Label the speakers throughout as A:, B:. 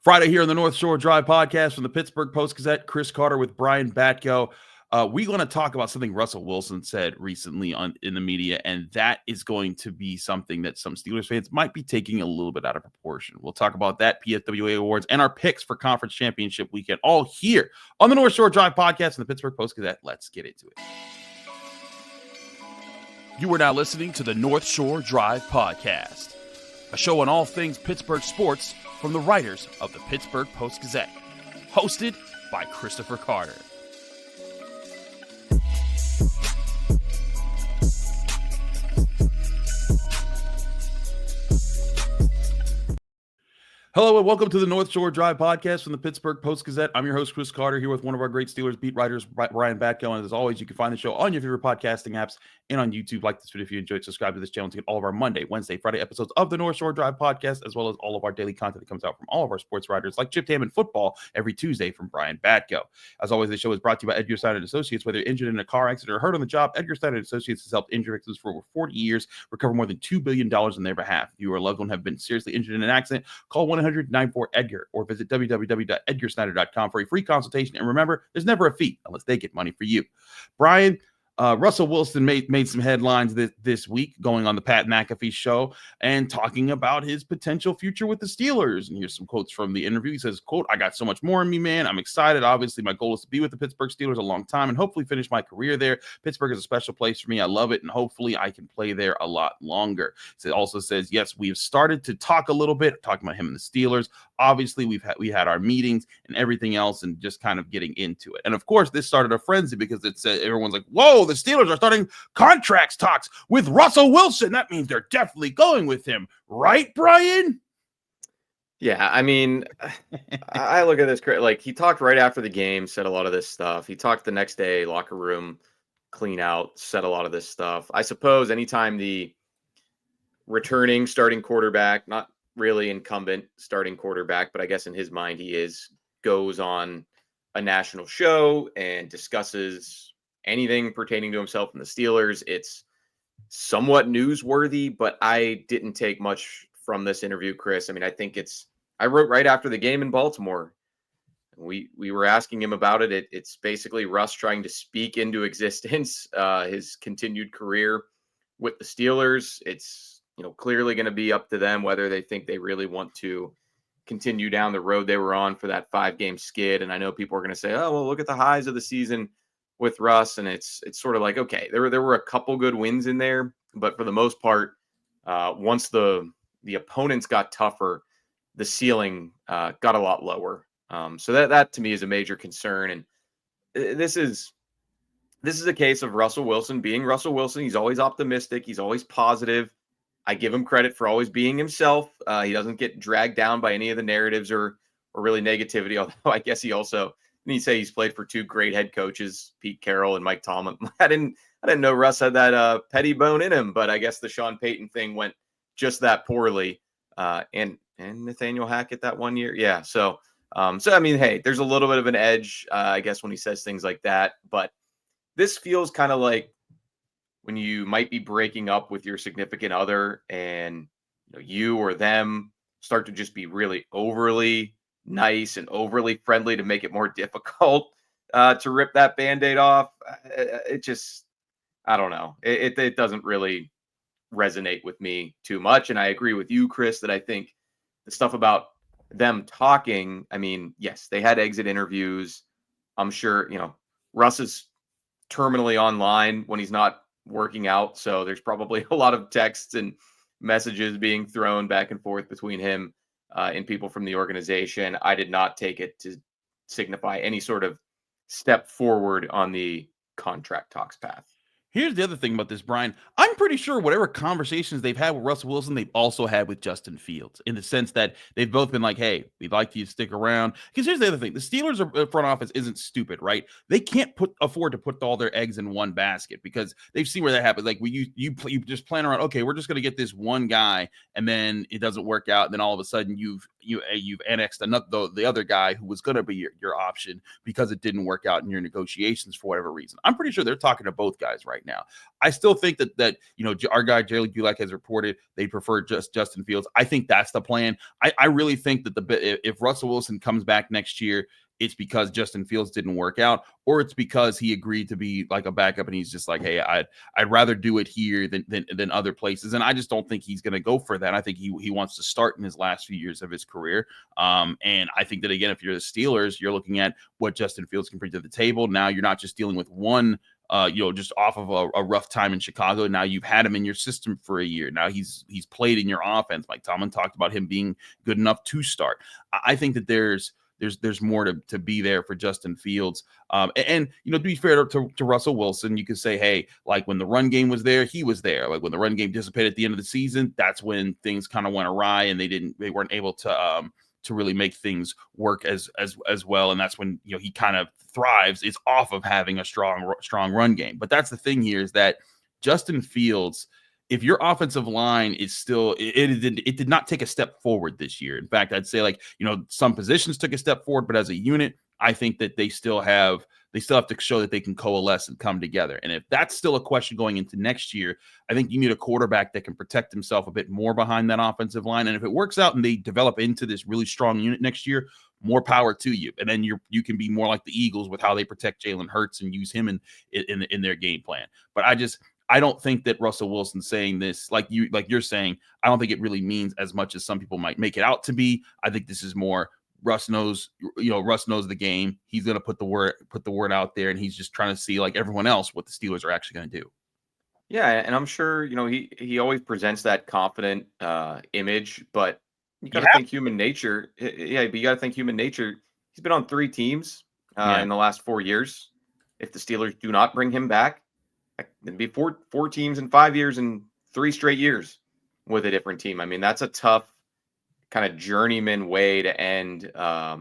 A: Friday here on the North Shore Drive podcast from the Pittsburgh Post-Gazette. Chris Carter with Brian Batko. We're going to talk about something Russell Wilson said recently in the media, and that is going to be something that some Steelers fans might be taking a little bit out of proportion. We'll talk about that, PFWA awards, and our picks for conference championship weekend, all here on the North Shore Drive podcast and the Pittsburgh Post-Gazette. Let's get into it. You are now listening to the North Shore Drive podcast, a show on all things Pittsburgh sports from the writers of the Pittsburgh Post-Gazette, hosted by Christopher Carter. Hello and welcome to the North Shore Drive podcast from the Pittsburgh Post-Gazette. I'm your host, Chris Carter, here with one of our great Steelers beat writers, Brian Batko. And as always, you can find the show on your favorite podcasting apps and on YouTube. Like this video if you enjoyed. Subscribe to this channel to get all of our Monday, Wednesday, Friday episodes of the North Shore Drive podcast, as well as all of our daily content that comes out from all of our sports writers, like Chip Tam and football every Tuesday from Brian Batko. As always, the show is brought to you by Edgar Snyder Associates. Whether you're injured in a car accident or hurt on the job, Edgar Snyder Associates has helped injured victims for over 40 years recover more than $2 billion on their behalf. If you or a loved one have been seriously injured in an accident, call 1-800-94-EDGAR or visit www.edgarsnyder.com for a free consultation. And remember, there's never a fee unless they get money for you. Brian, Russell Wilson made some headlines this week going on the Pat McAfee show and talking about his potential future with the Steelers. And here's some quotes from the interview. He says, quote, "I got so much more in me, man. I'm excited. Obviously, my goal is to be with the Pittsburgh Steelers a long time and hopefully finish my career there. Pittsburgh is a special place for me. I love it, and hopefully I can play there a lot longer." So it also says, yes, we've started to talk a little bit, talking about him and the Steelers. Obviously, we had our meetings and everything else and just kind of getting into it. And of course, this started a frenzy because it's everyone's like, whoa, the Steelers are starting contracts talks with Russell Wilson. That means they're definitely going with him. Right, Brian?
B: Yeah, I mean, I look at this, like he talked right after the game, said a lot of this stuff. He talked the next day, locker room, clean out, said a lot of this stuff. I suppose anytime the returning starting quarterback, not really incumbent starting quarterback, but I guess in his mind he goes on a national show and discusses anything pertaining to himself and the Steelers, it's somewhat newsworthy, but I didn't take much from this interview, Chris. I mean, I wrote right after the game in Baltimore. We were asking him about it. It's basically Russ trying to speak into existence his continued career with the Steelers. It's clearly going to be up to them whether they think they really want to continue down the road they were on for that 5-game skid. And I know people are going to say, oh, well, look at the highs of the season with Russ. And it's sort of like, okay, there were a couple good wins in there, but for the most part, once the opponents got tougher, the ceiling got a lot lower. So that to me is a major concern. And this is a case of Russell Wilson being Russell Wilson. He's always optimistic. He's always positive. I give him credit for always being himself. He doesn't get dragged down by any of the narratives or really negativity. Although I guess he also, and you say he's played for 2 great head coaches, Pete Carroll and Mike Tomlin. I didn't know Russ had that petty bone in him, but I guess the Sean Payton thing went just that poorly. And Nathaniel Hackett that one year. Yeah. So I mean, hey, there's a little bit of an edge, I guess, when he says things like that, but this feels kind of like when you might be breaking up with your significant other and you or them start to just be really overly nice and overly friendly to make it more difficult to rip that Band-Aid off. It just, I don't know. It doesn't really resonate with me too much. And I agree with you, Chris, that I think the stuff about them talking, I mean, yes, they had exit interviews. I'm sure, Russ is terminally online when he's not working out. So there's probably a lot of texts and messages being thrown back and forth between him and people from the organization. I did not take it to signify any sort of step forward on the contract talks path.
A: Here's the other thing about this, Brian. I'm pretty sure whatever conversations they've had with Russell Wilson, they've also had with Justin Fields, in the sense that they've both been like, hey, we'd like you to stick around. Because here's the other thing. The Steelers front office isn't stupid, right? They can't afford to put all their eggs in one basket because they've seen where that happens. Like you just plan around, okay, we're just going to get this one guy, and then it doesn't work out. And then all of a sudden you've annexed the other guy who was going to be your option because it didn't work out in your negotiations for whatever reason. I'm pretty sure they're talking to both guys right right now. I still think that our guy Gerry Dulac has reported they prefer just Justin Fields. I think that's the plan. I really think that if Russell Wilson comes back next year, it's because Justin Fields didn't work out, or it's because he agreed to be like a backup and he's just like, hey, I'd rather do it here than other places. And I just don't think he's going to go for that. I think he wants to start in his last few years of his career. And I think that, again, if you're the Steelers, you're looking at what Justin Fields can bring to the table. Now you're not just dealing with one just off of a rough time in Chicago. Now you've had him in your system for a year. Now he's played in your offense. Mike Tomlin talked about him being good enough to start. I think that there's more to be there for Justin Fields. And to be fair to Russell Wilson, you could say, hey, like when the run game was there, he was there. Like when the run game dissipated at the end of the season, that's when things kind of went awry and they weren't able to really make things work as well. And that's when, he kind of thrives. It's off of having a strong run game. But that's the thing here is that Justin Fields, if your offensive line is still, it did not take a step forward this year. In fact, I'd say some positions took a step forward, but as a unit, I think that they still have to show that they can coalesce and come together. And if that's still a question going into next year, I think you need a quarterback that can protect himself a bit more behind that offensive line. And if it works out and they develop into this really strong unit next year, more power to you. And then you can be more like the Eagles with how they protect Jalen Hurts and use him in their game plan. But I don't think that Russell Wilson saying this, like you're saying, I don't think it really means as much as some people might make it out to be. I think this is more Russ knows the game. He's going to put the word out there, and he's just trying to see, like everyone else, what the Steelers are actually going to do.
B: Yeah, and I'm sure, he always presents that confident image, but you got to think human nature. Yeah, but you got to think human nature. He's been on 3 teams in the last 4 years. If the Steelers do not bring him back, it'd be four teams in 5 years and 3 straight years with a different team. I mean, that's a tough kind of journeyman way to end a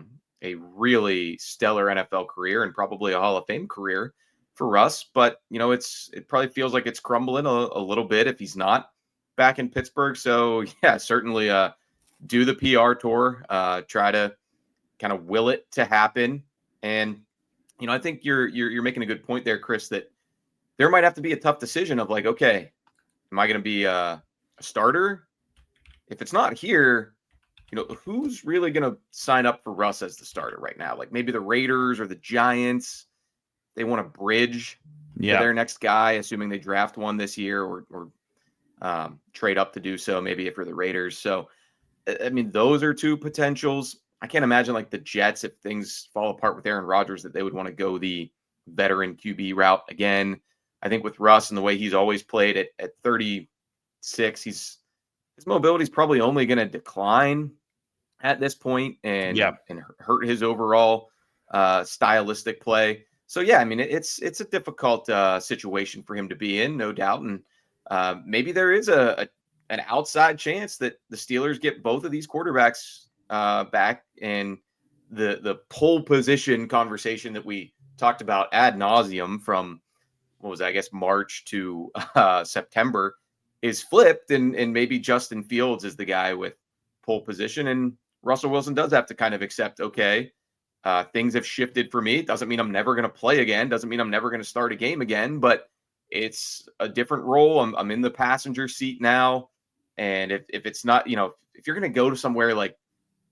B: really stellar NFL career and probably a Hall of Fame career for Russ. But, it probably feels like it's crumbling a little bit if he's not back in Pittsburgh. So, yeah, certainly do the PR tour, try to kind of will it to happen. And, I think you're making a good point there, Chris, that there might have to be a tough decision of like, okay, am I going to be a starter? If it's not here, who's really going to sign up for Russ as the starter right now? Like maybe the Raiders or the Giants, they want to bridge to their next guy, assuming they draft one this year or trade up to do so, maybe if you're the Raiders. So, I mean, those are 2 potentials. I can't imagine like the Jets, if things fall apart with Aaron Rodgers, that they would want to go the veteran QB route again. I think with Russ and the way he's always played at 36, his mobility is probably only going to decline at this point and hurt his overall stylistic play. So, yeah, I mean, it's a difficult situation for him to be in, no doubt. And maybe there is an outside chance that the Steelers get both of these quarterbacks back. And the pole position conversation that we talked about ad nauseum from, what was that, I guess, March to September is flipped. And maybe Justin Fields is the guy with pole position. And Russell Wilson does have to kind of accept, okay, things have shifted for me. It doesn't mean I'm never going to play again. Doesn't mean I'm never going to start a game again, but it's a different role. I'm in the passenger seat now. And if it's not, if you're going to go to somewhere like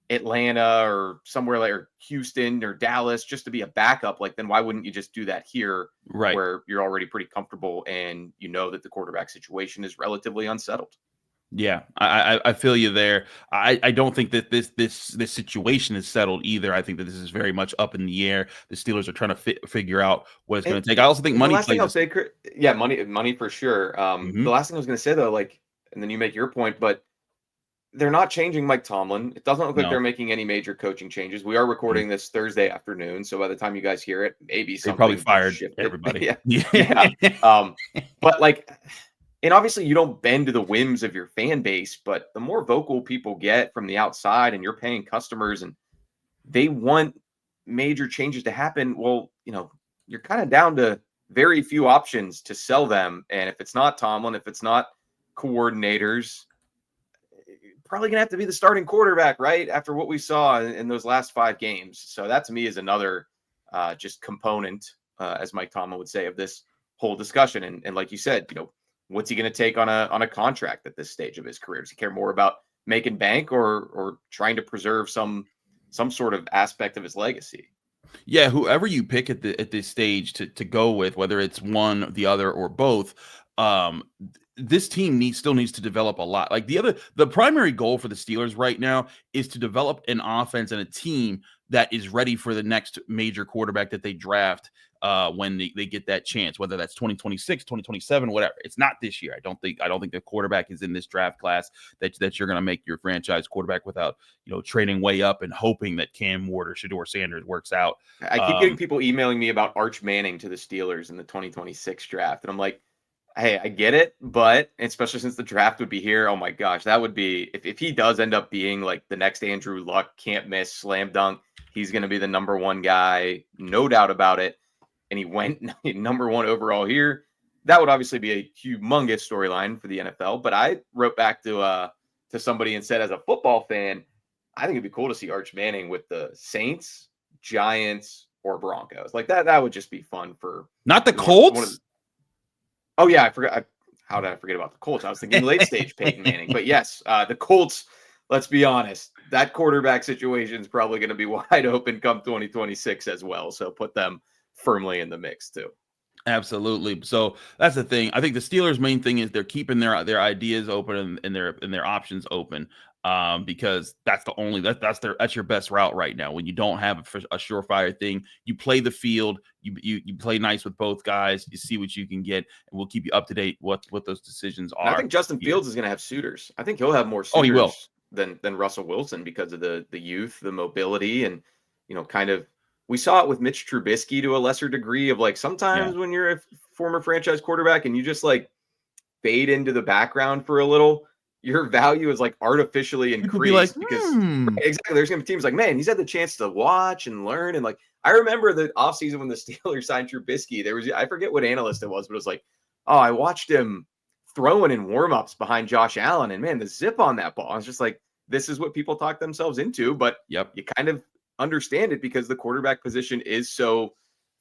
B: Atlanta or somewhere like Houston or Dallas just to be a backup, like then why wouldn't you just do that here,
A: right,
B: where you're already pretty comfortable and that the quarterback situation is relatively unsettled?
A: Yeah, I feel you there. I don't think that this situation is settled either. I think that this is very much up in the air. The Steelers are trying to figure out what it's going to take. I also think money plays.
B: Money for sure. The last thing I was going to say though, like, and then you make your point, but they're not changing Mike Tomlin. It doesn't look like they're making any major coaching changes. We are recording this Thursday afternoon, so by the time you guys hear it, maybe something
A: probably fired
B: shifted.
A: everybody.
B: But like, and obviously you don't bend to the whims of your fan base, but the more vocal people get from the outside, and you're paying customers, and they want major changes to happen, well, you're kind of down to very few options to sell them. And if it's not Tomlin, if it's not coordinators, probably gonna have to be the starting quarterback, right? After what we saw in those last 5 games. So that to me is another just component, as Mike Tomlin would say, of this whole discussion. And like you said, what's he going to take on a contract at this stage of his career? Does he care more about making bank or trying to preserve some sort of aspect of his legacy?
A: Yeah, whoever you pick at this stage to go with, whether it's one, the other, or both, this team still needs to develop a lot. Like the primary goal for the Steelers right now is to develop an offense and a team that is ready for the next major quarterback that they draft when they get that chance, whether that's 2026, 2027, whatever. It's not this year. I don't think the quarterback is in this draft class that you're going to make your franchise quarterback without, trading way up and hoping that Cam Heyward or Shedeur Sanders works out.
B: I keep getting people emailing me about Arch Manning to the Steelers in the 2026 draft. And I'm like, hey, I get it, but especially since the draft would be here, oh my gosh, that would be, if he does end up being like the next Andrew Luck, can't miss, slam dunk, he's going to be the number one guy, no doubt about it. And he went number one overall here. That would obviously be a humongous storyline for the NFL. But I wrote back to somebody and said, as a football fan, I think it'd be cool to see Arch Manning with the Saints, Giants, or Broncos. Like that would just be fun for
A: not the Colts.
B: Oh yeah, I forgot. How did I forget about the Colts? I was thinking late stage Peyton Manning, but yes, the Colts. Let's be honest, that quarterback situation is probably going to be wide open come 2026 as well. So put them firmly in the mix too.
A: Absolutely. So that's the thing. I think the Steelers' main thing is they're keeping their ideas open and their options open. Because that's that's your best route right now. When you don't have a surefire thing, you play the field, you play nice with both guys, you see what you can get, and we'll keep you up to date what those decisions are.
B: And I think Justin Fields is going to have suitors. I think he'll have more suitors
A: he will.
B: than Russell Wilson because of the youth, the mobility, and kind of we saw it with Mitch Trubisky to a lesser degree of like sometimes when you're a former franchise quarterback and you just like fade into the background for a little, your value is like artificially increased because exactly there's gonna be teams like, man, he's had the chance to watch and learn. And like I remember the offseason when the Steelers signed Trubisky, there was, I forget what analyst it was, but it was like, oh, I watched him throwing in warmups behind Josh Allen, and man, the zip on that ball. I was just like, this is what people talk themselves into, but you kind of understand it because the quarterback position is so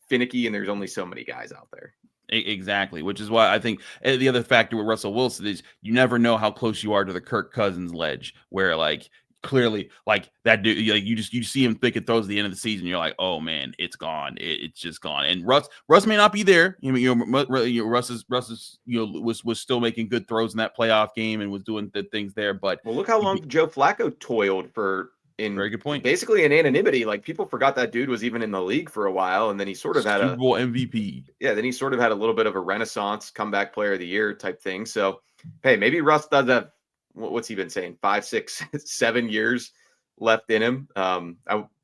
B: finicky and there's only so many guys out there.
A: Exactly, which is why I think the other factor with Russell Wilson is you never know how close you are to the Kirk Cousins ledge, where like clearly like that dude, like you see him think it throws at the end of the season, you're like, oh man, it's gone, it's just gone. And Russ may not be there. Russ is was still making good throws in that playoff game and was doing the things there. But
B: well, look how long Joe Flacco toiled for.
A: Very good point.
B: Basically in anonymity, like people forgot that dude was even in the league for a while, and then he sort of had a
A: Super Bowl MVP.
B: Yeah, then he sort of had a little bit of a renaissance comeback player of the year type thing. So, hey, maybe Russ does have what's he been saying 5, 6, 7 years left in him. And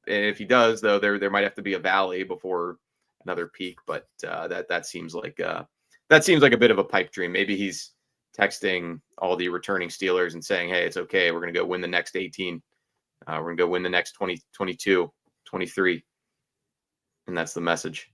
B: if he does, though, there might have to be a valley before another peak. But that seems like a bit of a pipe dream. Maybe he's texting all the returning Steelers and saying, hey, it's okay. We're going to go win the next 18. We're going to go win the next 20, 22, 23. And that's the message.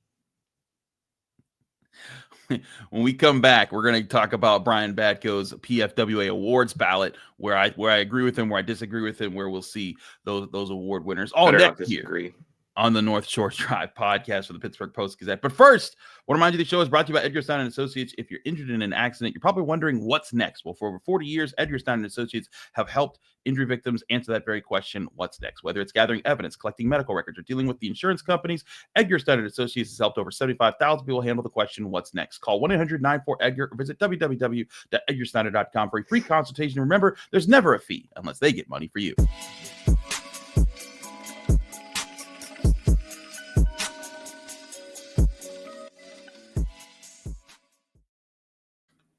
A: When we come back, we're going to talk about Brian Batko's PFWA awards ballot, where I agree with him, where I disagree with him, where we'll see those award winners all next year on the North Shore Drive podcast for the Pittsburgh Post-Gazette. But first, I want to remind you the show is brought to you by Edgar Snyder Associates. If you're injured in an accident, you're probably wondering what's next. Well, for over 40 years, Edgar Snyder Associates have helped injury victims answer that very question, what's next? Whether it's gathering evidence, collecting medical records, or dealing with the insurance companies, Edgar Snyder Associates has helped over 75,000 people handle the question, what's next? Call 1-800-94-EDGAR or visit www.edgarsnyder.com for a free consultation. Remember, there's never a fee unless they get money for you.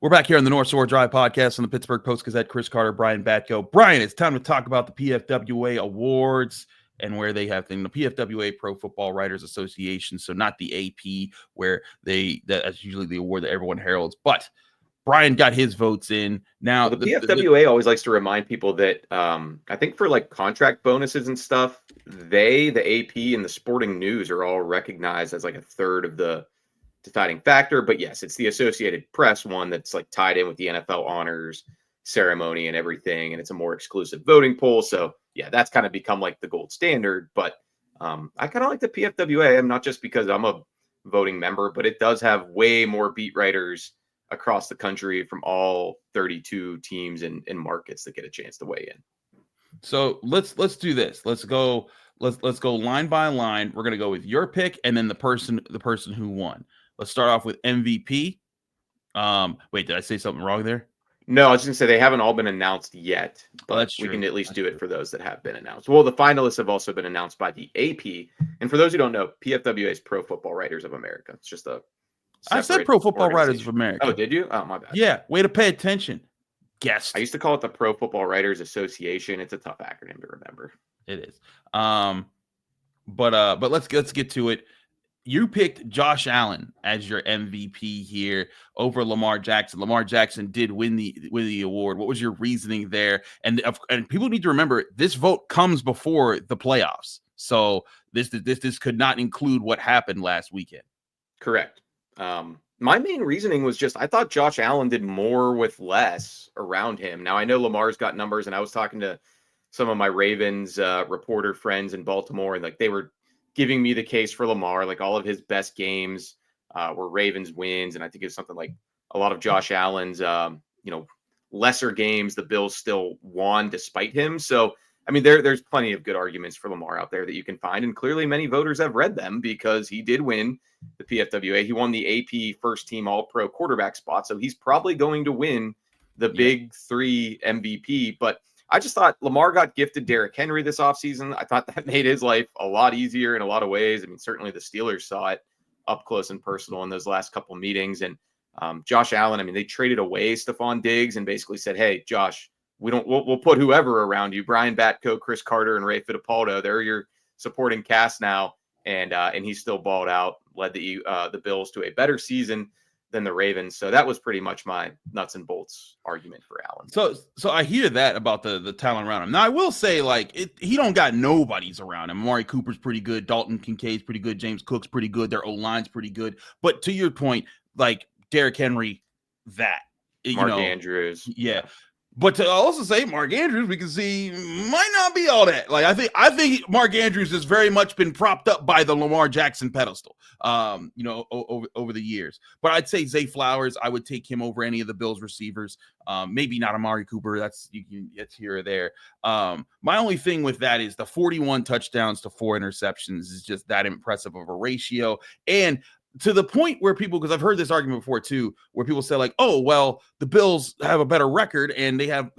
A: We're back here on the North Shore Drive podcast on the Pittsburgh Post-Gazette. Chris Carter, Brian Batko. Brian, it's time to talk about the PFWA awards and where they have things. The PFWA, Pro Football Writers Association, so not the AP, where that's usually the award that everyone heralds. But Brian got his votes in. Now,
B: the PFWA always likes to remind people that I think for like contract bonuses and stuff, the AP and the Sporting News are all recognized as like a third of the deciding factor. But yes, it's the Associated Press one that's like tied in with the NFL honors ceremony and everything, and it's a more exclusive voting poll. So yeah, that's kind of become like the gold standard. But I kind of like the PFWA, and not just because I'm a voting member, but it does have way more beat writers across the country from all 32 teams and markets that get a chance to weigh in.
A: So let's do this. Let's go line by line. We're gonna go with your pick and then the person who won. Let's start off with MVP. Wait, did I say something wrong there?
B: No, I was just gonna say they haven't all been announced yet, but we can at least do it for those that have been announced. Well, the finalists have also been announced by the AP. And for those who don't know, PFWA is Pro Football Writers of America. It's just a
A: I said Pro Football Writers of America.
B: Oh, did you? Oh, my bad.
A: Yeah, way to pay attention. Guest.
B: I used to call it the Pro Football Writers Association. It's a tough acronym to remember.
A: It is. But let's get to it. You picked Josh Allen as your MVP here over Lamar Jackson. Lamar Jackson did win the award. What was your reasoning there? And people need to remember this vote comes before the playoffs, so this could not include what happened last weekend.
B: Correct. My main reasoning was just I thought Josh Allen did more with less around him. Now I know Lamar's got numbers, and I was talking to some of my Ravens reporter friends in Baltimore, and like they were giving me the case for Lamar. Like all of his best games were Ravens wins, and I think it's something like a lot of Josh Allen's lesser games the Bills still won despite him. So I mean, there's plenty of good arguments for Lamar out there that you can find, and clearly many voters have read them because he did win the PFWA. He won the AP first team All-Pro quarterback spot, so he's probably going to win the big three MVP. But I just thought Lamar got gifted Derrick Henry this offseason. I thought that made his life a lot easier in a lot of ways. I mean, certainly the Steelers saw it up close and personal in those last couple of meetings. And Josh Allen, I mean, they traded away Stephon Diggs and basically said, hey, Josh, we'll put whoever around you, Brian Batko, Chris Carter, and Ray Fittipaldo. They're your supporting cast now. And he still balled out, led the Bills to a better season than the Ravens. So that was pretty much my nuts and bolts argument for Allen.
A: So I hear that about the talent around him. Now I will say, like, he don't got nobodies around him. Amari Cooper's pretty good. Dalton Kincaid's pretty good. James Cook's pretty good. Their O-line's pretty good. But to your point, like Derrick Henry,
B: Mark Andrews.
A: Yeah. But to also say Mark Andrews, we can see might not be all that. Like I think Mark Andrews has very much been propped up by the Lamar Jackson pedestal, over the years. But I'd say Zay Flowers, I would take him over any of the Bills receivers. Maybe not Amari Cooper. That's here or there. My only thing with that is the 41 touchdowns to 4 interceptions is just that impressive of a ratio. And to the point where people, because I've heard this argument before too, where people say like, oh, well, the Bills have a better record and they had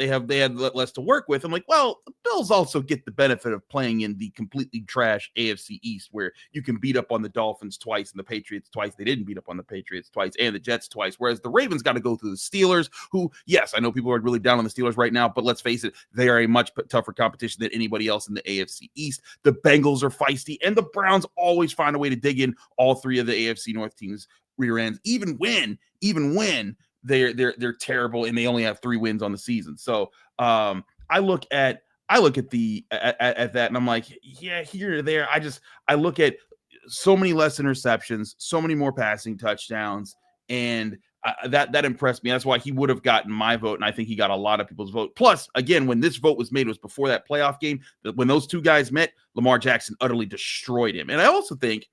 A: less to work with. I'm like, well, the Bills also get the benefit of playing in the completely trash AFC East, where you can beat up on the Dolphins twice and the Patriots twice. They didn't beat up on the Patriots twice and the Jets twice. Whereas the Ravens got to go through the Steelers, who, yes, I know people are really down on the Steelers right now, but let's face it, they are a much tougher competition than anybody else in the AFC East. The Bengals are feisty, and the Browns always find a way to dig in all three of the AFC North teams' rear ends, even when they're terrible and they only have 3 wins on the season. So I look at that and I'm like, yeah, here or there. I look at so many less interceptions, so many more passing touchdowns, and that impressed me. That's why he would have gotten my vote, and I think he got a lot of people's vote. Plus, again, when this vote was made, it was before that playoff game. When those two guys met, Lamar Jackson utterly destroyed him. And I also think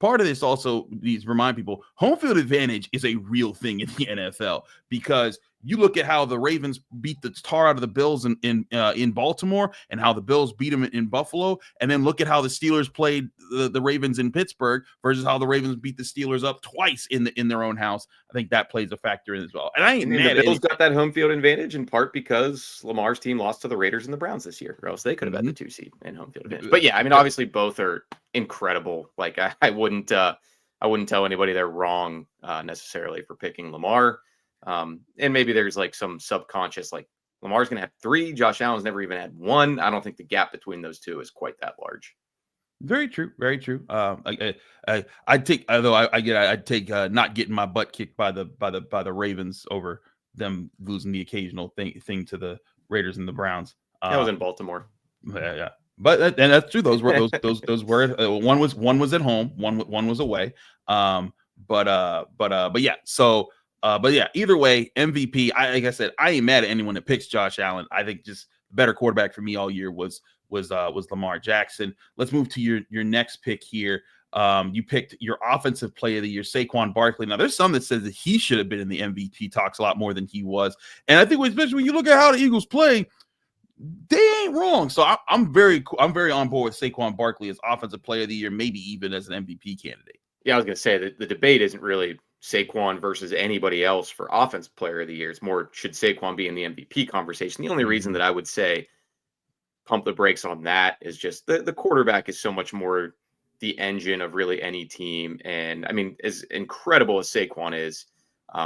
A: part of this also needs to remind people, home field advantage is a real thing in the NFL, because you look at how the Ravens beat the tar out of the Bills in Baltimore and how the Bills beat them in Buffalo, and then look at how the Steelers played the Ravens in Pittsburgh versus how the Ravens beat the Steelers up twice in their own house. I think that plays a factor in as well. And I ain't mad.
B: The Bills got that home field advantage in part because Lamar's team lost to the Raiders and the Browns this year, or else they could have had the 2 seed and home field advantage. But yeah, I mean, obviously both are incredible. Like I wouldn't tell anybody they're wrong necessarily for picking Lamar. And maybe there's like some subconscious, like Lamar's going to have 3. Josh Allen's never even had 1. I don't think the gap between those two is quite that large.
A: Very true. Very true. I'd take not getting my butt kicked by the Ravens over them losing the occasional thing to the Raiders and the Browns.
B: That was in Baltimore.
A: Yeah. But that's true. Those were one was at home, one was away. But yeah. So. But yeah, either way, MVP. Like I said, I ain't mad at anyone that picks Josh Allen. I think just the better quarterback for me all year was was Lamar Jackson. Let's move to your next pick here. You picked your offensive player of the year, Saquon Barkley. Now, there's some that says that he should have been in the MVP talks a lot more than he was. And I think especially when you look at how the Eagles play, they ain't wrong. So I'm very on board with Saquon Barkley as offensive player of the year, maybe even as an MVP candidate.
B: Yeah, I was going to say that the debate isn't really Saquon versus anybody else for offensive player of the year. It's more, should Saquon be in the MVP conversation? The only reason that I would say pump the brakes on that is just the quarterback is so much more the engine of really any team. And I mean, as incredible as Saquon is,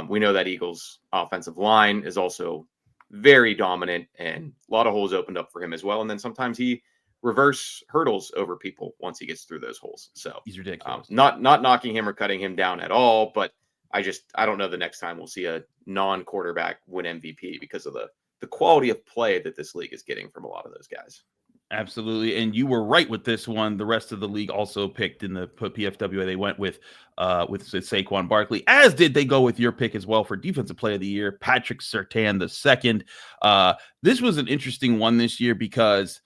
B: we know that Eagles offensive line is also very dominant, and a lot of holes opened up for him as well. And then sometimes he reverse hurdles over people once he gets through those holes. So
A: he's ridiculous.
B: Not knocking him or cutting him down at all, but I don't know the next time we'll see a non-quarterback win MVP because of the quality of play that this league is getting from a lot of those guys.
A: Absolutely. And you were right with this one. The rest of the league also picked in the PFWA. They went with Saquon Barkley, as did they go with your pick as well for defensive player of the year, Patrick Surtain II. This was an interesting one this year because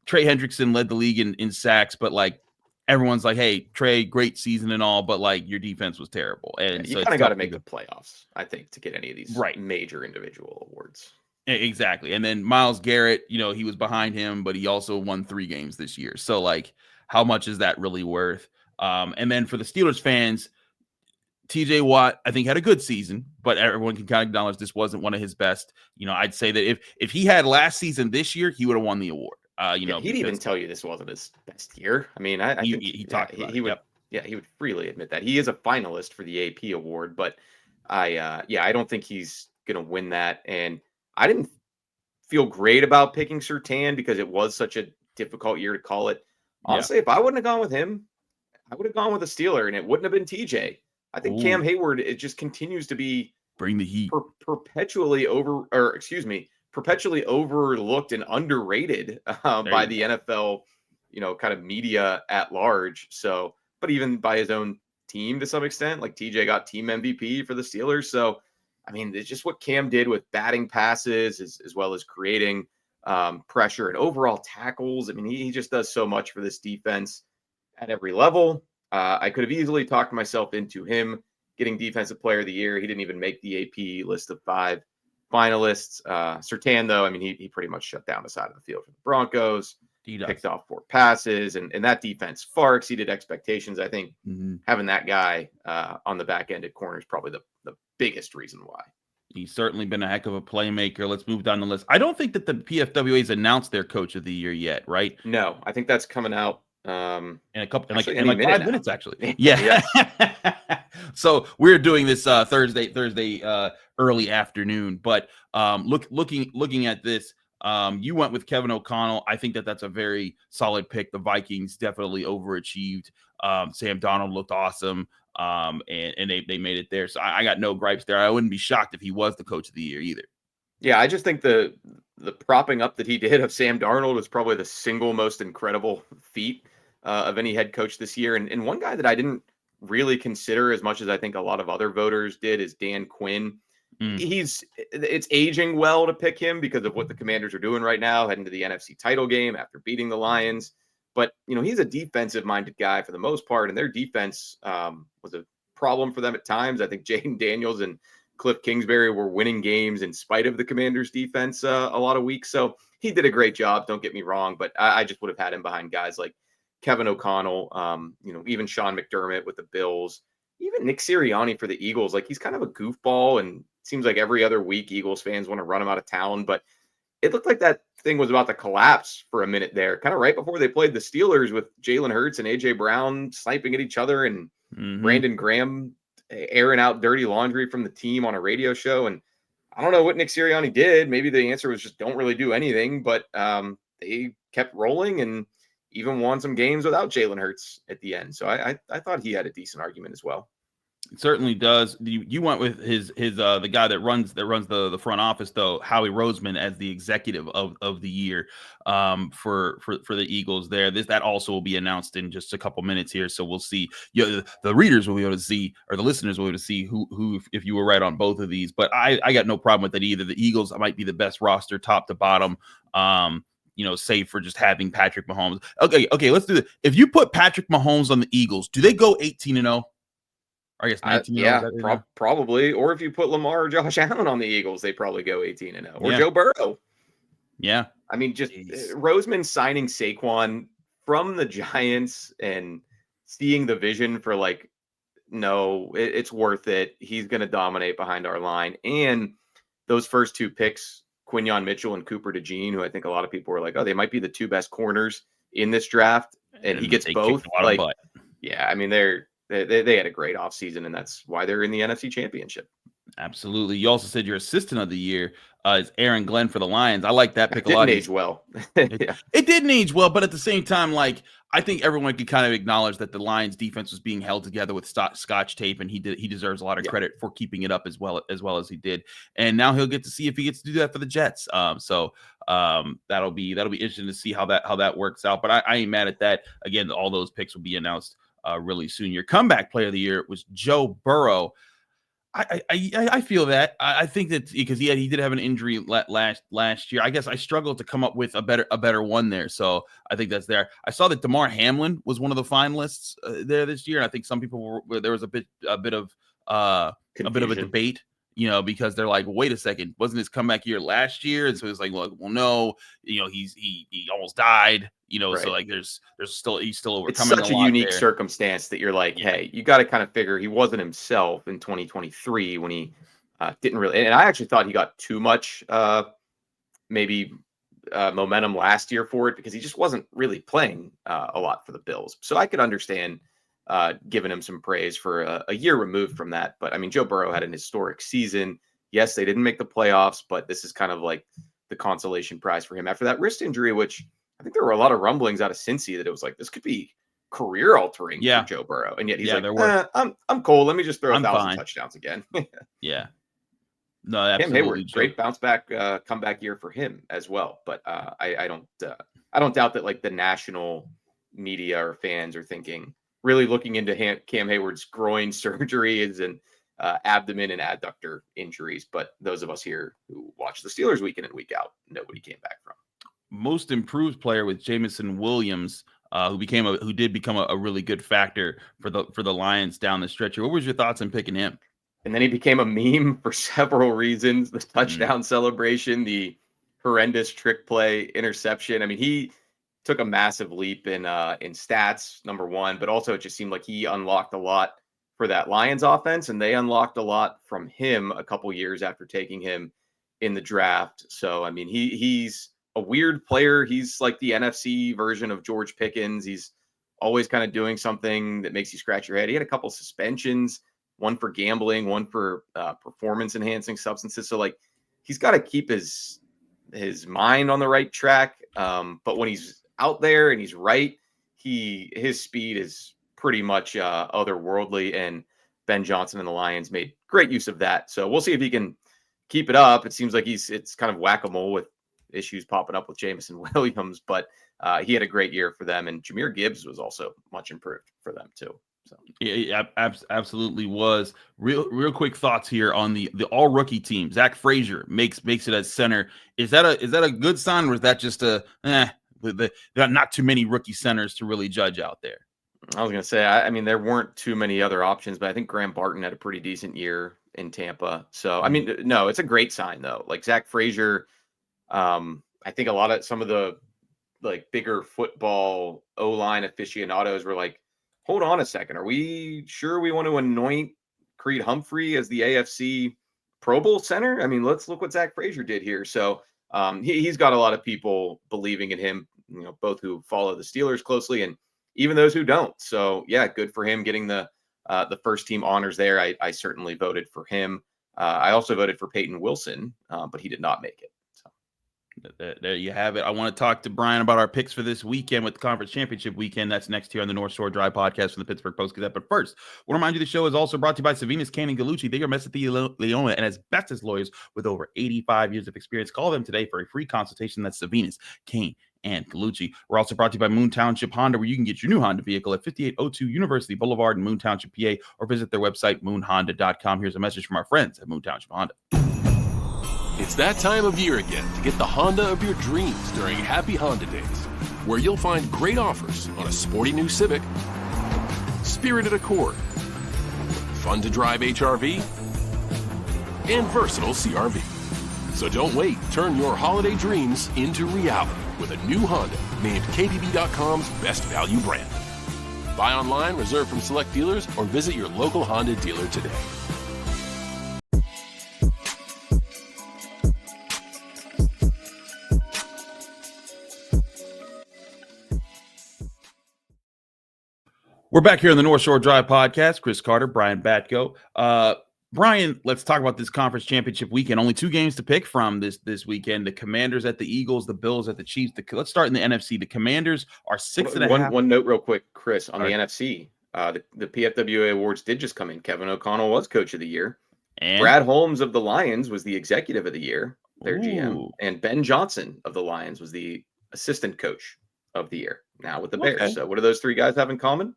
A: Trey Hendrickson led the league in sacks, but like everyone's like, hey, Trey, great season and all, but like your defense was terrible. And
B: you
A: so
B: kind of got to make the playoffs, I think, to get any of these major individual awards.
A: Exactly. And then Myles Garrett, he was behind him, but he also won 3 games this year. So like, how much is that really worth? And then for the Steelers fans, TJ Watt, I think, had a good season, but everyone can kind of acknowledge this wasn't one of his best. I'd say that if he had last season this year, he would have won the award.
B: He'd even tell you this wasn't his best year. I mean, I think
A: he talked about
B: he would. Yep. Yeah, he would freely admit that. He is a finalist for the AP award, but I don't think he's going to win that. And I didn't feel great about picking Surtain because it was such a difficult year to call it. Honestly, if I wouldn't have gone with him, I would have gone with a Steeler, and it wouldn't have been TJ. I think Cam Heyward, it just continues to be
A: bring the heat
B: perpetually overlooked and underrated by the NFL, kind of media at large. So, but even by his own team to some extent, like TJ got team MVP for the Steelers. So, I mean, it's just what Cam did with batting passes as well as creating pressure and overall tackles. I mean, he just does so much for this defense at every level. I could have easily talked myself into him getting defensive player of the year. He didn't even make the AP list of 5 finalists. Surtain, though, I mean, he pretty much shut down the side of the field for the Broncos. He picked off 4 passes, and that defense far exceeded expectations. I think having that guy on the back end at corner is probably the biggest reason why.
A: He's certainly been a heck of a playmaker. Let's move down the list. I don't think that the PFWA's announced their coach of the year yet, right?
B: No, I think that's coming out
A: in a couple,
B: actually,
A: in like 5 minutes, actually. Yeah. So we're doing this Thursday early afternoon. But looking at this, you went with Kevin O'Connell. I think that's a very solid pick. The Vikings definitely overachieved. Sam Darnold looked awesome. And they made it there. So I got no gripes there. I wouldn't be shocked if he was the coach of the year either.
B: Yeah, I just think the propping up that he did of Sam Darnold was probably the single most incredible feat of any head coach this year. And one guy that I didn't really consider as much as I think a lot of other voters did is Dan Quinn. It's aging well to pick him because of what the Commanders are doing right now, heading to the NFC title game after beating the Lions. But, he's a defensive-minded guy for the most part, and their defense was a problem for them at times. I think Jaden Daniels and Cliff Kingsbury were winning games in spite of the Commanders' defense a lot of weeks. So he did a great job, don't get me wrong, but I just would have had him behind guys like Kevin O'Connell, even Sean McDermott with the Bills, even Nick Sirianni for the Eagles. Like, he's kind of a goofball, and it seems like every other week Eagles fans want to run him out of town, but it looked like that thing was about to collapse for a minute there, kind of right before they played the Steelers with Jalen Hurts and A.J. Brown sniping at each other and Brandon Graham airing out dirty laundry from the team on a radio show. And I don't know what Nick Sirianni did. Maybe the answer was just don't really do anything, but they kept rolling and even won some games without Jalen Hurts at the end. So I thought he had a decent argument as well.
A: It certainly does. You went with his the guy that runs the front office, though, Howie Roseman, as the executive of the year for the Eagles there. That also will be announced in just a couple minutes here. So we'll see. The readers will be able to see, or the listeners will be able to see who if you were right on both of these. But I got no problem with that either. The Eagles might be the best roster top to bottom. save for just having Patrick Mahomes. Okay, let's do this. If you put Patrick Mahomes on the Eagles, do they go 18-0? I guess 19-0.
B: Probably. Or if you put Lamar or Josh Allen on the Eagles, they probably go 18-0. Or Joe Burrow.
A: Yeah.
B: I mean, just Roseman signing Saquon from the Giants and seeing the vision for like, no, it's worth it. He's going to dominate behind our line. And those first two picks, Quinyon Mitchell and Cooper DeJean, who I think a lot of people were like, oh, they might be the two best corners in this draft. And he gets both. Like, yeah, I mean, they had a great offseason, and that's why they're in the NFC Championship.
A: Absolutely. You also said your assistant of the year is Aaron Glenn for the Lions. I like that pick a lot.
B: It didn't age well.
A: It didn't age well, but at the same time, like, I think everyone could kind of acknowledge that the Lions defense was being held together with scotch tape, and he deserves a lot of credit for keeping it up as well as he did. And now he'll get to see if he gets to do that for the Jets. So that'll be interesting to see how that works out. But I ain't mad at that. Again, all those picks will be announced really soon. Your comeback player of the year was Joe Burrow. I feel that. I think that because he did have an injury last year. I guess I struggled to come up with a better one there. So I think that's there. I saw that Damar Hamlin was one of the finalists there this year, and I think some people there was a bit of a debate, because they're like, wait a second, wasn't his comeback year last year? And so it's like, well, no, he almost died. Right. So like he's still overcoming.
B: It's such a unique circumstance that you're like, hey, you got to kind of figure he wasn't himself in 2023 when he didn't really. And I actually thought he got too much momentum last year for it because he just wasn't really playing a lot for the Bills. So I could understand giving him some praise for a year removed from that. But I mean, Joe Burrow had an historic season. Yes, they didn't make the playoffs, but this is kind of like the consolation prize for him after that wrist injury, which I think there were a lot of rumblings out of Cincy that it was like, this could be career altering for Joe Burrow. And yet he's like, I'm cool. Let me just throw 1,000 touchdowns again.
A: Yeah. No, absolutely.
B: Cam Heyward, great bounce back, comeback year for him as well. But I don't doubt that like the national media or fans are really looking into Cam Heyward's groin surgeries and abdomen and adductor injuries. But those of us here who watch the Steelers week in and week out know what he came back from.
A: Most improved player with Jameson Williams, who did become a really good factor for the Lions down the stretch. What was your thoughts on picking him?
B: And then he became a meme for several reasons: the touchdown celebration, the horrendous trick play interception. I mean, he took a massive leap in stats, number one, but also it just seemed like he unlocked a lot for that Lions offense, and they unlocked a lot from him a couple years after taking him in the draft. So I mean, he's a weird player. He's like the NFC version of George Pickens. He's always kind of doing something that makes you scratch your head. He had a couple suspensions, one for gambling, one for performance enhancing substances. So like he's got to keep his mind on the right track. But when he's out there and he's right, his speed is pretty much otherworldly. And Ben Johnson and the Lions made great use of that. So we'll see if he can keep it up. It seems like it's kind of whack-a-mole with issues popping up with Jameson Williams, but he had a great year for them, and Jahmyr Gibbs was also much improved for them too. So
A: yeah, absolutely was. Real quick thoughts here on the all rookie team. Zach Frazier makes it as center. Is that a good sign, or is that just there are not too many rookie centers to really judge out there?
B: I was gonna say, I mean, there weren't too many other options, but I think Graham Barton had a pretty decent year in Tampa. So I mean, no, it's a great sign though. Like Zach Frazier. I think some of the like bigger football O-line aficionados were like, hold on a second. Are we sure we want to anoint Creed Humphrey as the AFC Pro Bowl center? I mean, let's look what Zach Frazier did here. So he's got a lot of people believing in him, both who follow the Steelers closely and even those who don't. So yeah, good for him getting the first team honors there. I certainly voted for him. I also voted for Peyton Wilson, but he did not make it.
A: There you have it. I want to talk to Brian about our picks for this weekend with the conference championship weekend. That's next here on the North Shore Drive podcast from the Pittsburgh Post-Gazette. But first, I want to remind you the show is also brought to you by Savinas, Kane, and Gallucci. They are Mesothelioma and as best as lawyers with over 85 years of experience. Call them today for a free consultation. That's Savinas, Kane, and Gallucci. We're also brought to you by Moon Township Honda, where you can get your new Honda vehicle at 5802 University Boulevard in Moon Township, PA, or visit their website, moonhonda.com. Here's a message from our friends at Moon Township Honda.
C: It's that time of year again to get the Honda of your dreams during Happy Honda Days, where you'll find great offers on a sporty new Civic, spirited Accord, fun-to-drive HRV, and versatile CRV. So don't wait. Turn your holiday dreams into reality with a new Honda named KBB.com's best value brand. Buy online, reserve from select dealers, or visit your local Honda dealer today.
A: We're back here on the North Shore Drive podcast. Chris Carter, Brian Batko. Brian, let's talk about this conference championship weekend. Only 2 games to pick from this weekend. The Commanders at the Eagles, the Bills at the Chiefs. Let's start in the NFC. The Commanders are 6.5.
B: One note real quick, Chris, on the NFC. The PFWA awards did just come in. Kevin O'Connell was coach of the year. And Brad Holmes of the Lions was the executive of the year, their GM. And Ben Johnson of the Lions was the assistant coach of the year, now with the Bears. So what do those 3 guys have in common?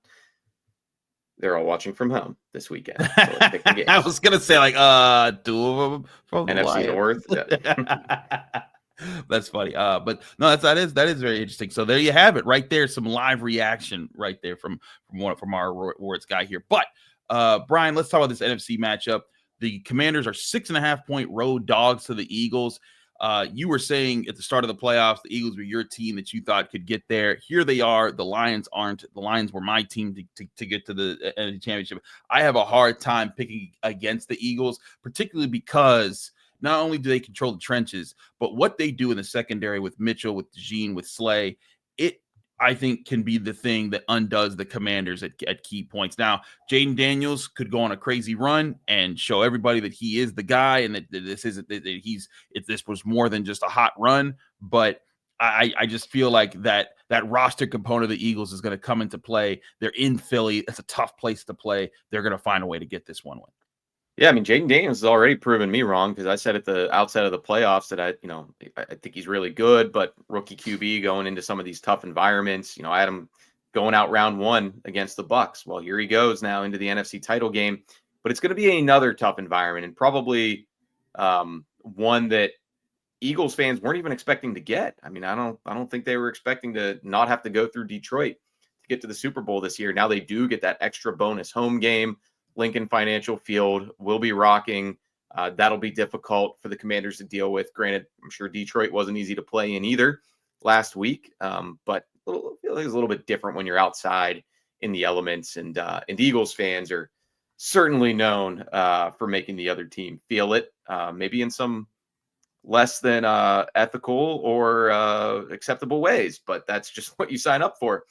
B: They're all watching from home this weekend. So let's pick the games.
A: I was gonna say 2 of them from
B: NFC North.
A: Yeah. That's funny. But no, that is very interesting. So there you have it, right there. Some live reaction right there from our awards guy here. But Brian, let's talk about this NFC matchup. The Commanders are 6.5-point road dogs to the Eagles. You were saying at the start of the playoffs, the Eagles were your team that you thought could get there. Here they are. The Lions aren't. The Lions were my team to get to the NFC Championship. I have a hard time picking against the Eagles, particularly because not only do they control the trenches, but what they do in the secondary with Mitchell, with DeJean, with Slay, I think can be the thing that undoes the Commanders at key points. Now, Jaden Daniels could go on a crazy run and show everybody that he is the guy and that this was more than just a hot run. But I just feel like that roster component of the Eagles is going to come into play. They're in Philly. It's a tough place to play. They're going to find a way to get this one win.
B: Yeah, I mean, Jaden Daniels has already proven me wrong because I said at the outset of the playoffs that I think he's really good, but rookie QB going into some of these tough environments. I had him going out round 1 against the Bucs. Well, here he goes now into the NFC title game, but it's going to be another tough environment and probably one that Eagles fans weren't even expecting to get. I mean, I don't think they were expecting to not have to go through Detroit to get to the Super Bowl this year. Now they do get that extra bonus home game. Lincoln Financial Field will be rocking. That'll be difficult for the Commanders to deal with. Granted, I'm sure Detroit wasn't easy to play in either last week, but I feel like it's a little bit different when you're outside in the elements. And Eagles fans are certainly known for making the other team feel it, maybe in some less than ethical or acceptable ways. But that's just what you sign up for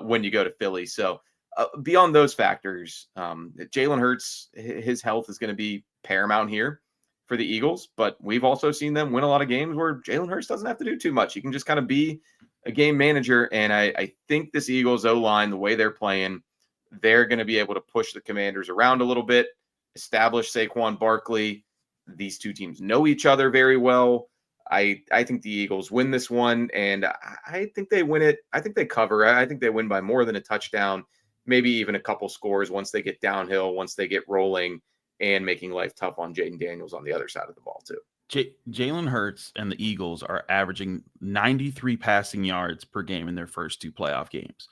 B: when you go to Philly. So beyond those factors, Jalen Hurts, his health is going to be paramount here for the Eagles, but we've also seen them win a lot of games where Jalen Hurts doesn't have to do too much. He can just kind of be a game manager, and I think this Eagles O-line, the way they're playing, they're going to be able to push the Commanders around a little bit, establish Saquon Barkley. These 2 teams know each other very well. I think the Eagles win this one, and I think they win it. I think they cover. I think they win by more than a touchdown. Maybe even a couple scores once they get downhill, once they get rolling and making life tough on Jaden Daniels on the other side of the ball too.
A: Jalen Hurts and the Eagles are averaging 93 passing yards per game in their first 2 playoff games.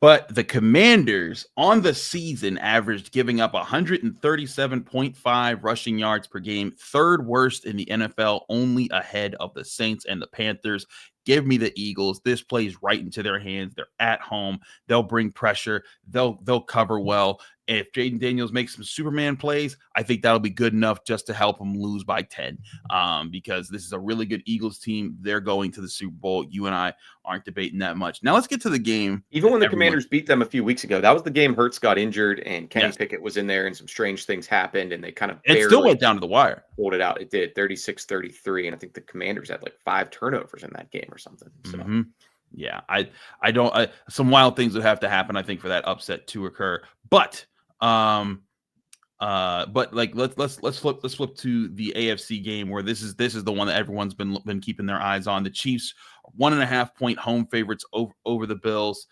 A: But the Commanders on the season averaged giving up 137.5 rushing yards per game, 3rd worst in the NFL, only ahead of the Saints and the Panthers. Give me the Eagles. This plays right into their hands. They're at home. They'll bring pressure. They'll cover well. If Jaden Daniels makes some Superman plays, I think that'll be good enough just to help them lose by 10. Because this is a really good Eagles team. They're going to the Super Bowl. You and I aren't debating that much. Now let's get to the game.
B: Even when the Commanders beat them a few weeks ago, that was the game Hurts got injured and Kenny Pickett was in there and some strange things happened and they kind of
A: it still went down to the wire.
B: Pulled it out. It did 36-33. And I think the Commanders had like 5 turnovers in that game or something. So.
A: Yeah, I don't. Some wild things would have to happen, I think, for that upset to occur. But like let's flip to the AFC game where this is the one that everyone's been keeping their eyes on. The Chiefs 1.5-point home favorites over the Bills.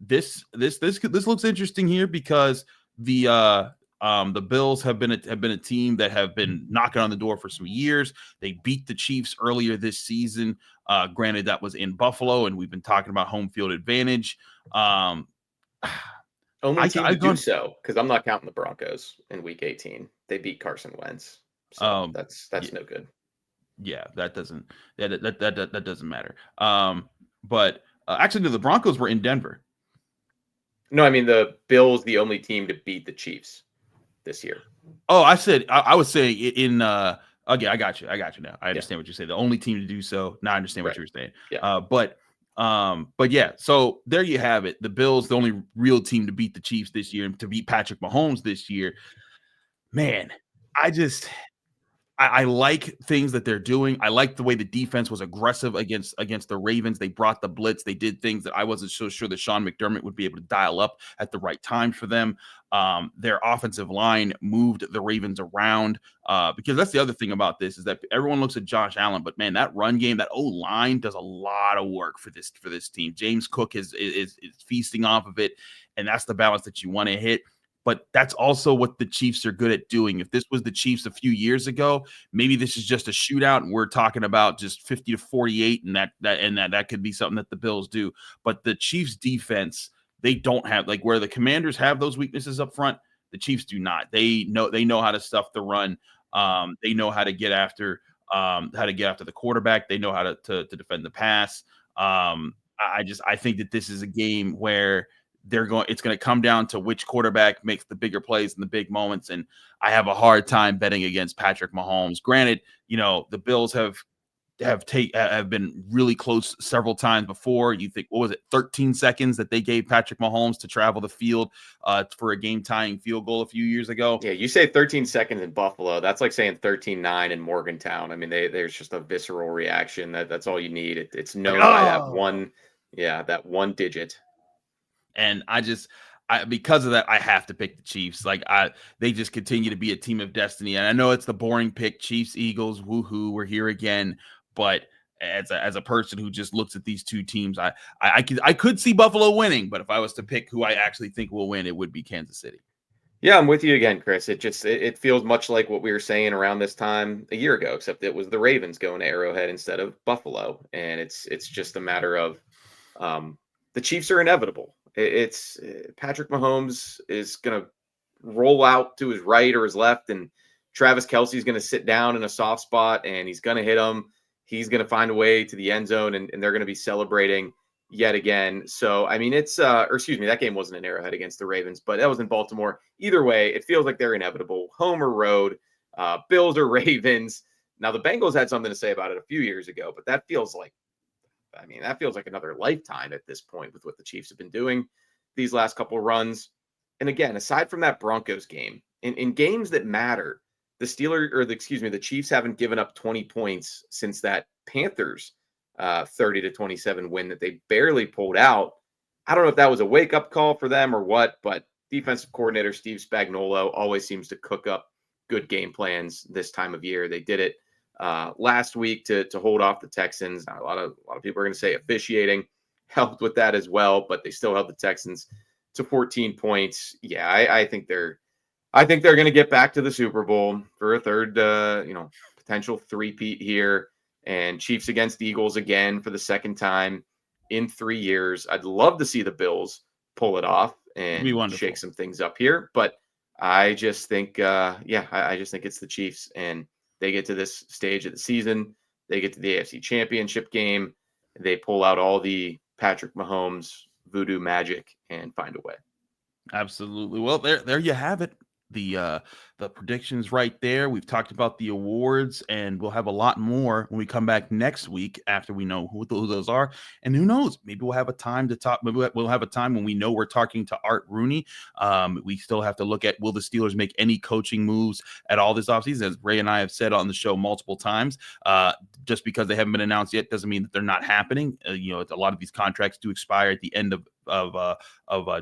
A: This looks interesting here because the The Bills have been a team that have been knocking on the door for some years. They beat the Chiefs earlier this season. Granted, that was in Buffalo, and we've been talking about home field advantage.
B: Only team to do so, because I'm not counting the Broncos in Week 18. They beat Carson Wentz, so that's no good.
A: Yeah, that doesn't matter. But actually, no, the Broncos were in Denver.
B: No, I mean the Bills, the only team to beat the Chiefs this year.
A: Oh, I said I was saying in. Okay, I got you now. I understand what you're saying. The only team to do so. Now I understand what you were saying.
B: Yeah.
A: But yeah. So there you have it. The Bills, the only real team to beat the Chiefs this year and to beat Patrick Mahomes this year. Man, I like things that they're doing. I like the way the defense was aggressive against the Ravens. They brought the blitz. They did things that I wasn't so sure that Sean McDermott would be able to dial up at the right time for them. Their offensive line moved the Ravens around because that's the other thing about this is that everyone looks at Josh Allen, but man, that run game, that O-line does a lot of work for this team. James Cook is feasting off of it, and that's the balance that you want to hit. But that's also what the Chiefs are good at doing. If this was the Chiefs a few years ago, maybe this is just a shootout and we're talking about just 50-48 and that could be something that the Bills do. But the Chiefs defense, they don't have, like, where the Commanders have those weaknesses up front, the Chiefs do not. They know how to stuff the run. They know how to get after the quarterback. They know how to defend the pass. I think that this is a game where it's going to come down to which quarterback makes the bigger plays in the big moments. And I have a hard time betting against Patrick Mahomes. Granted, the Bills have been really close several times before. You think, what was it, 13 seconds that they gave Patrick Mahomes to travel the field for a game-tying field goal a few years ago?
B: Yeah, you say 13 seconds in Buffalo. That's like saying 13-9 in Morgantown. I mean, there's just a visceral reaction. That's all you need. It's known by that one digit.
A: And because of that, I have to pick the Chiefs. They just continue to be a team of destiny. And I know it's the boring pick, Chiefs, Eagles, woohoo, we're here again. But as a person who just looks at these two teams, I could see Buffalo winning. But if I was to pick who I actually think will win, it would be Kansas City.
B: Yeah, I'm with you again, Chris. It feels much like what we were saying around this time a year ago, except it was the Ravens going to Arrowhead instead of Buffalo. And it's just a matter of the Chiefs are inevitable. It's Patrick Mahomes is going to roll out to his right or his left, and Travis Kelce is going to sit down in a soft spot, and he's going to hit him. He's going to find a way to the end zone, and they're going to be celebrating yet again. So, I mean, that game wasn't an Arrowhead against the Ravens, but that was in Baltimore. Either way, it feels like they're inevitable. Home or road, Bills or Ravens. Now, the Bengals had something to say about it a few years ago, but that feels like another lifetime at this point with what the Chiefs have been doing these last couple of runs. And again, aside from that Broncos game, in games that matter, the Chiefs haven't given up 20 points since that Panthers 30-27 win that they barely pulled out. I don't know if that was a wake-up call for them or what, but defensive coordinator Steve Spagnuolo always seems to cook up good game plans this time of year. They did it last week to hold off the Texans. Now, a lot of people are going to say officiating helped with that as well, but they still held the Texans to 14 points. Yeah, I think they're going to get back to the Super Bowl for a third, potential three-peat here, and Chiefs against Eagles again for the second time in 3 years. I'd love to see the Bills pull it off and shake some things up here, but I just think, I just think it's the Chiefs, and they get to this stage of the season. They get to the AFC Championship game. They pull out all the Patrick Mahomes voodoo magic and find a way.
A: Absolutely. Well, there you have it. The predictions right there. We've talked about the awards, and we'll have a lot more when we come back next week after we know who those are. And who knows, maybe we'll have a time to talk. Maybe we'll have a time when we know we're talking to Art Rooney. We still have to look at, will the Steelers make any coaching moves at all this offseason? As Ray and I have said on the show multiple times, just because they haven't been announced yet doesn't mean that they're not happening. A lot of these contracts do expire at the end of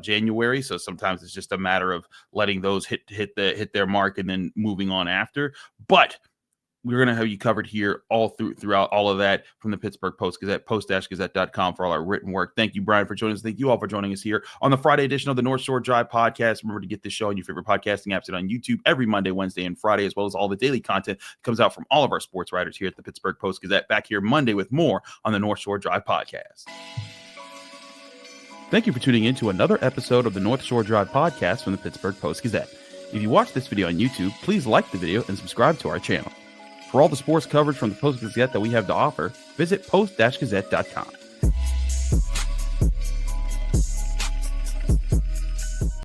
A: January, so sometimes it's just a matter of letting those hit their mark and then moving on after. But we're going to have you covered here all throughout all of that from the Pittsburgh Post-Gazette, post-gazette.com for all our written work. Thank you, Brian, for joining us. Thank you all for joining us here on the Friday edition of the North Shore Drive podcast. Remember to get this show on your favorite podcasting apps and on YouTube every Monday, Wednesday, and Friday, as well as all the daily content that comes out from all of our sports writers here at the Pittsburgh Post-Gazette. Back here Monday with more on the North Shore Drive podcast. Thank you for tuning in to another episode of the North Shore Drive podcast from the Pittsburgh Post-Gazette. If you watch this video on YouTube, please like the video and subscribe to our channel. For all the sports coverage from the Post-Gazette that we have to offer, visit post-gazette.com.